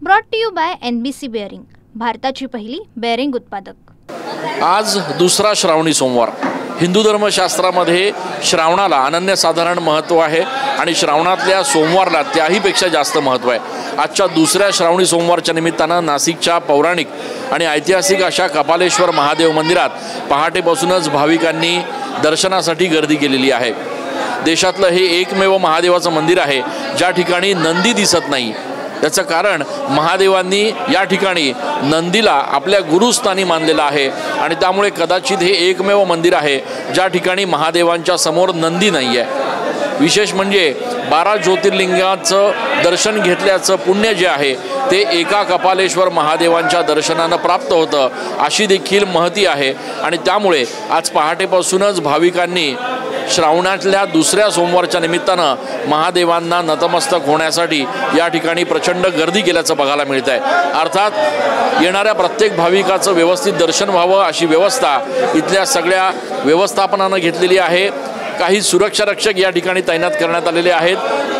Brought to you by NBC bearing, भारताची पहिली bearing उत्पादक। आज दुसरा श्रावणी सोमवार। हिंदू धर्मशास्त्रामध्ये श्रावणाला अनन्यसाधारण महत्त्व आहे आणि श्रावणातल्या सोमवारला त्याहीपेक्षा जास्त महत्त्व आहे। आजच्या दुसऱ्या श्रावणी सोमवारच्या निमित्तानं नाशिकच्या पौराणिक आणि ऐतिहासिक अशा कपालेश्वर महादेव मंदिरात पहाटेपासूनच भाविकांनी दर्शनासाठी गर्दी केलेली आहे। देशातलं हे एकमेव महादेवाचं मंदिर आहे ज्या ठिकाणी नंदी दिसत नाही। त्याचं कारण महादेवांनी या ठिकाणी नंदीला आपल्या गुरुस्थानी मानलेलं आहे आणि त्यामुळे कदाचित हे एकमेव मंदिर आहे ज्या ठिकाणी महादेवांच्या समोर नंदी नाही आहे। विशेष म्हणजे 12 ज्योतिर्लिंगाचं दर्शन घेतल्याचं पुण्य जे आहे ते एका कपालेश्वर महादेवांच्या दर्शनानं प्राप्त होतं अशी देखील महती आहे आणि त्यामुळे आज पहाटेपासूनच भाविकांनी श्रावणातल्या दुसऱ्या सोमवारच्या निमित्तानं महादेवांना नतमस्तक होण्यासाठी या ठिकाणी प्रचंड गर्दी केल्याचं बघायला मिळत आहे। अर्थात येणाऱ्या प्रत्येक भाविकाचं व्यवस्थित दर्शन व्हावं अशी व्यवस्था इथल्या सगळ्या व्यवस्थापनानं घेतलेली आहे। काही सुरक्षा रक्षक या ठिकाणी तैनात करण्यात आलेले आहेत।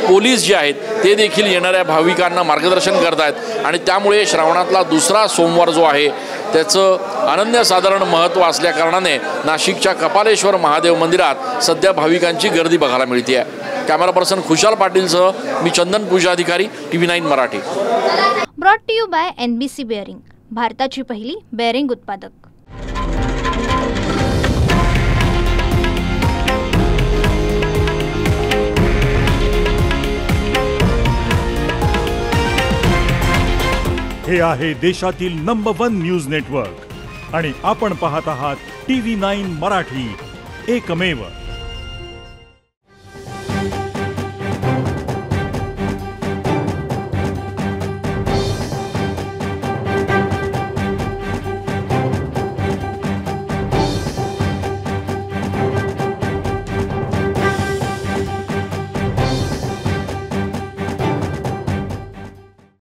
पोलीस जे आहेत ते देखील येणाऱ्या भाविकांना मार्गदर्शन करत आहेत आणि त्यामुळे श्रावणातला दुसरा सोमवार जो आहे त्याचं अनन्यसाधारण महत्त्व असल्याकारणाने नाशिकच्या कपालेश्वर महादेव मंदिरात सध्या भाविकांची गर्दी बघायला मिळते आहे। कॅमेरा पर्सन खुशाल पाटीलसह मी चंदन Puja Adhikari TV9 Marathi. Brought to you by NBC bearing, भारताची पहिली बेअरिंग उत्पादक। हे आहे देशातील नंबर 1 न्यूज नेटवर्क आणि आपण पाहत आहात TV9 मराठी, एकमेव।